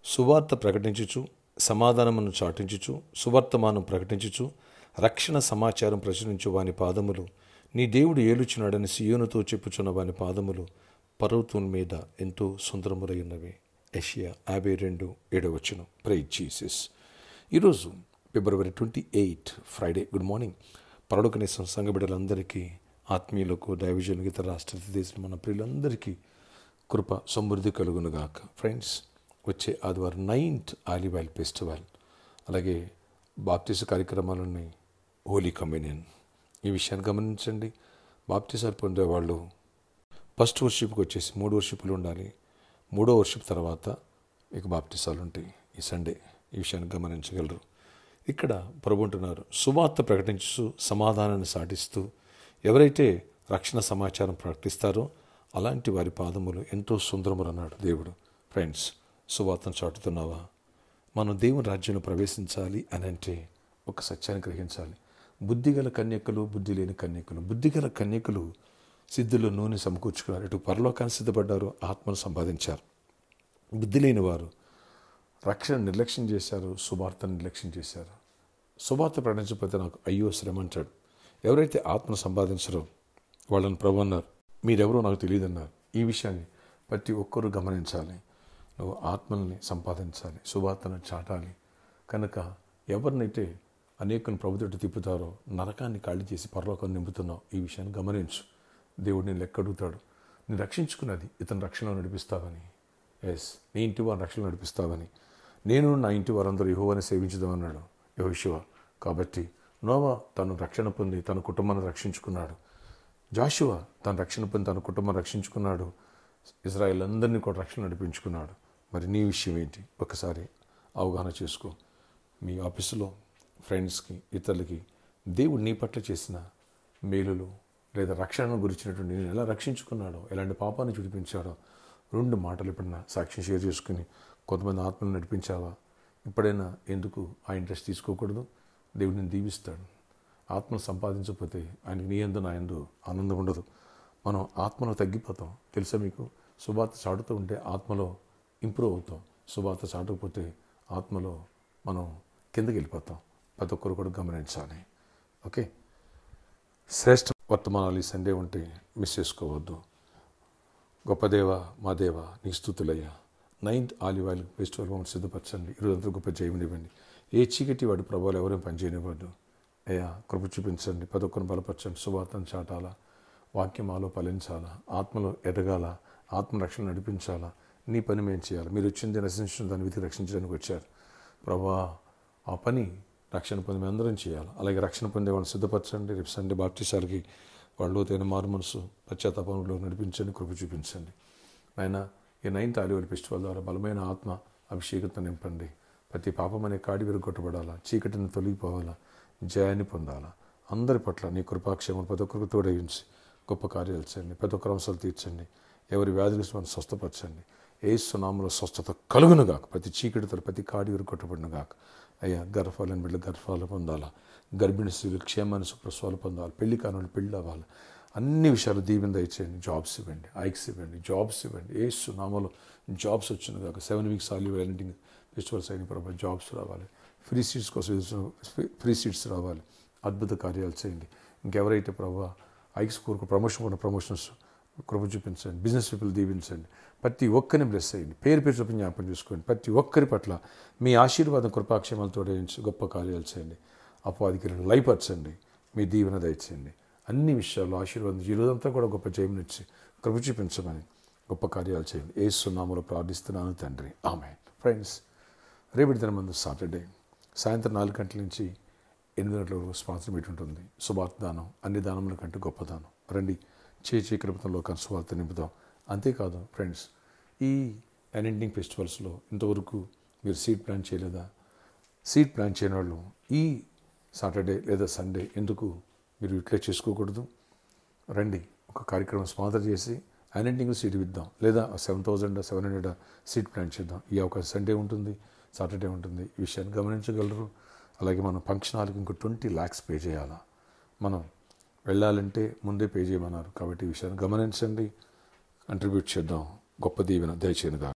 సువార్త ప్రకటించుచు, సమాధానమును చాటించుచు, సువర్తమానం ప్రకటించుచు, రక్షణ సమాచారం ప్రచురించు వాని పాదములు, నీ దేవుడు ఏలుచున్నాడని సియోనుతో చెప్పుచున్న వాని పాదములు పర్వతం మీద ఎంతో సుందరములై ఉన్నవి. యెషయా 52:7. Praise Jesus. ఈరోజు ఫిబ్రవరి 28 ఫ్రైడే. Good morning. పరలోకనేసం సంఘ బిడ్డలందరికీ, ఆత్మీయులకు, దైవజనులకు, ఇతర రాష్ట్ర దేశం మన ప్రియులందరికీ కృప సమృద్ధి కలుగునుగాక. ఫ్రెండ్స్, వచ్చే ఆదివారం 9th ఆలివ్ ఆయిల్ ఫెస్టివల్, అలాగే బాప్టిజం కార్యక్రమాలు ఉన్నాయి, హోలీ కమ్యూనియన్. ఈ విషయాన్ని గమనించండి. బాప్టిజాలు పొందేవాళ్ళు ఫస్ట్ వర్షిప్కి వచ్చేసి 3 వర్షిప్లు ఉండాలి. 3వ వర్షిప్ తర్వాత ఇక బాప్టిజాలు ఉంటాయి ఈ సండే. ఈ విషయాన్ని గమనించగలరు. ఇక్కడ ప్రభు అంటున్నారు, సువార్త ప్రకటించు, సమాధానాన్ని సాటిస్తూ ఎవరైతే రక్షణ సమాచారం ప్రకటిస్తారో అలాంటి వారి పాదములు ఎంతో సుందరములు అన్నాడు దేవుడు. ఫ్రెండ్స్, సువార్తను చాటుతున్నావా? మనం దేవుని రాజ్యంలో ప్రవేశించాలి అని అంటే ఒక సత్యాన్ని గ్రహించాలి. బుద్ధిగల కన్యకలు, బుద్ధి లేని కన్యకలు. బుద్ధిగల కన్యకలు సిద్ధుల్లో నూనె సమకూర్చుకున్నారు, ఇటు పరలోకాన్ని సిద్ధపడ్డారు, ఆత్మను సంపాదించారు. బుద్ధి లేని వారు రక్షణ నిర్లక్ష్యం చేశారు, సువార్తను నిర్లక్ష్యం చేశారు. సువార్త ప్రకటించకపోతే నాకు అయ్యో శ్రమ అంటాడు. ఎవరైతే ఆత్మను సంపాదించరో వాళ్ళని ప్రభు అన్నారు, మీరెవరో నాకు తెలియదు అన్నారు. ఈ విషయాన్ని ప్రతి ఒక్కరూ గమనించాలి. నువ్వు ఆత్మల్ని సంపాదించాలి, సువార్తను చాటాలి. కనుక ఎవరినైతే అనేకుని ప్రభుత్వం తిప్పుతారో నరకాన్ని ఖాళీ చేసి పరలోకాన్ని నింపుతున్నావు. ఈ విషయాన్ని గమనించు. దేవుడు నేను లెక్క అడుగుతాడు. నేను రక్షించుకున్నది ఇతను రక్షణలో నడిపిస్తావని. నీ ఇంటి వారిని రక్షణ నడిపిస్తావని. నేను నా ఇంటి వారందరూ యెహోవాని సేవించుదామన్నాడు యెహోషువ. కాబట్టి నోవా తను రక్షణ పొంది తన కుటుంబాన్ని రక్షించుకున్నాడు. జాషువా తన రక్షణ పొంది తన కుటుంబాన్ని రక్షించుకున్నాడు. ఇజ్రాయేల్ అందరినీ కూడా రక్షణ నడిపించుకున్నాడు. మరి నీ విషయం ఏంటి? ఒకసారి అవగాహన చేసుకో. మీ ఆఫీసులో ఫ్రెండ్స్కి, ఇతరులకి దేవుడు నీ పట్ల చేసిన మేలులు లేదా రక్షణను గురించినటువంటి నేను ఎలా రక్షించుకున్నాడో, ఎలాంటి పాపాన్ని చూపించాడో 2 మాటలు ఎప్పుడైనా సాక్ష్యం షేర్ చేసుకుని కొంతమంది ఆత్మను నడిపించావా? ఇప్పుడైనా ఎందుకు ఆ ఇంట్రెస్ట్ తీసుకోకూడదు? దేవుడిని దీవిస్తాడు. ఆత్మను సంపాదించకపోతే ఆయనకి నీ యందు నా యందు ఆనందం ఉండదు. మనం ఆత్మలో తగ్గిపోతాం. తెలుసా మీకు? సువార్త చాటుతూ ఉంటే ఆత్మలో ఇంప్రూవ్ అవుతాం. సువార్త చాటకపోతే ఆత్మలో మనం కిందకి వెళ్ళిపోతాం. ప్రతి ఒక్కరు కూడా గమనించాలి. ఓకే, శ్రేష్ఠ వర్తమానాలు ఈ సండే ఉంటే మిస్ చేసుకోవద్దు. గొప్ప దేవ, మా దేవ, నీ స్తుతులయ్యా. 9th ఆలివ్ ఆయిల్ ఫెస్టివల్ మమ్మల్ని సిద్ధపరచండి. ఈరోజంతా గొప్ప జయమునివ్వండి. ఏ చీకటి వాడి ప్రభావాలు ఎవరైనా పనిచేయనివ్వద్దు అయ్యా. కృప చూపించండి. ప్రతి ఒక్కరిని బలపరచండి. సువార్తను చాటాలా, వాక్యమాలో ఫలించాలా, ఆత్మలో ఎదగాల, ఆత్మరక్షణ నడిపించాలా. నీ పని మేము చేయాలి. మీరు వచ్చింది నశించిన దాన్ని వెతికి రక్షించడానికి వచ్చారు ప్రభా. ఆ పని రక్షణ పొంది మేము అందరం చేయాలి. అలాగే రక్షణ పొందే వాళ్ళని సిద్ధపరచండి. రేపు సండే బాప్టిసాలకి వాళ్ళు తగిన మారు మనసు పశ్చాత్తాపంలో నడిపించండి. కృప చూపించండి ఆయన. ఈ 9th ఆలివ్ ఆయిల్ ఫెస్టివల్ ద్వారా బలమైన ఆత్మ అభిషేకంతో నింపండి. ప్రతి పాపం అనే కాడి విరగొట్టబడాలా, చీకటిని తొలగిపోవాలా, జయాన్ని పొందాలా. అందరి పట్ల నీ కృపాక్షేమం ప్రతి ఒక్కరికి తోడగించి గొప్ప కార్యాలు చేయండి. ప్రతి ఒక్కరు అవసరాలు తీర్చండి. ఎవరి వ్యాధులు మనం స్వస్థపరచండి. యేసు నామములో స్వస్థత కలుగునుగాక. ప్రతి చీకటితో ప్రతి కాడి విరగొట్టబడినగాక. అయ్యా, గర్భఫలం బిడ్డ గర్భఫలం పొందాలా, గర్భిణీ స్త్రీలు క్షేమాన్ని సుప్రసవాలు పొందాలి, పెళ్లి కాని పెళ్ళి అవ్వాలి. అన్ని విషయాలు దీవెన దయచేయండి. జాబ్స్ ఇవ్వండి, ఐక్స్ ఇవ్వండి, జాబ్స్ ఇవ్వండి. యేసు నామములో జాబ్స్ వచ్చినగాక. 7 weeks ఆలివ్ ఆయిల్ ఫెస్టివల్స్ అయిన ప్రభావ జాబ్స్ రావాలి. ఫ్రీ సీట్స్ కోసం ఫ్రీ సీట్స్ రావాలి. అద్భుత కార్యాలు చేయండి. ఇంకెవరైతే ప్రభావ ఐక్స్ కోరుకు ప్రమోషన్స్ కృప చూపించండి. బిజినెస్ పీపుల్ దీవించండి. ప్రతి ఒక్కరిని బ్లెస్ అయ్యండి. పేరు చొప్పున జ్ఞాపకం చేసుకోండి. ప్రతి ఒక్కరి పట్ల మీ ఆశీర్వాదం కృపాక్షేమాలతో గొప్ప కార్యాలు చేయండి. అపవాదికి లయపరచండి. మీ దీవెన దయచేయండి. అన్ని విషయాల్లో ఆశీర్వాదం ఈ రోజంతా కూడా గొప్ప జయమునిచ్చి కృప చూపించమని గొప్ప కార్యాలు చేయండి. యేసు నామములో ప్రార్థిస్తున్నాను తండ్రి, ఆమేన్. ఫ్రెండ్స్, రేపటి దినం ముందు సాటర్డే సాయంత్రం 4 గంటల నుంచి 8 గంటల వరకు స్పాన్సర్ మీట్ ఉంటుంది. సువార్త దానం అన్ని దానముల కంటే గొప్ప దానం. రండి, చేయి కృపతంలో కానీ సువార్త నింపుదాం. అంతేకాదు ఫ్రెండ్స్, ఈ అనెండింగ్ ఫెస్టివల్స్లో ఇంతవరకు మీరు సీడ్ ప్లాన్ చేయలేదా? సీడ్ ప్లాన్ చేయని వాళ్ళు ఈ సాటర్డే లేదా సండే ఎందుకు మీరు యూటిలైజ్ చేసుకోకూడదు? రండి, ఒక కార్యక్రమం స్పాన్సర్ చేసి అనెండింగ్ సీడ్ ఇద్దాం. లేదా 7,000 700 సీడ్ ప్లాన్ చేద్దాం. ఈ అవకాశం సండే ఉంటుంది, సాటర్డే ఉంటుంది. ఈ విషయాన్ని గమనించగలరు. అలాగే మనం ఫంక్షన్ హాల్కి ఇంకో 20 lakhs పే చేయాలా. మనం వెళ్ళాలంటే ముందే పే చేయమన్నారు. కాబట్టి ఈ విషయాన్ని గమనించండి. కంట్రిబ్యూట్ చేద్దాం. గొప్ప దీవెన దయచేయనుగా.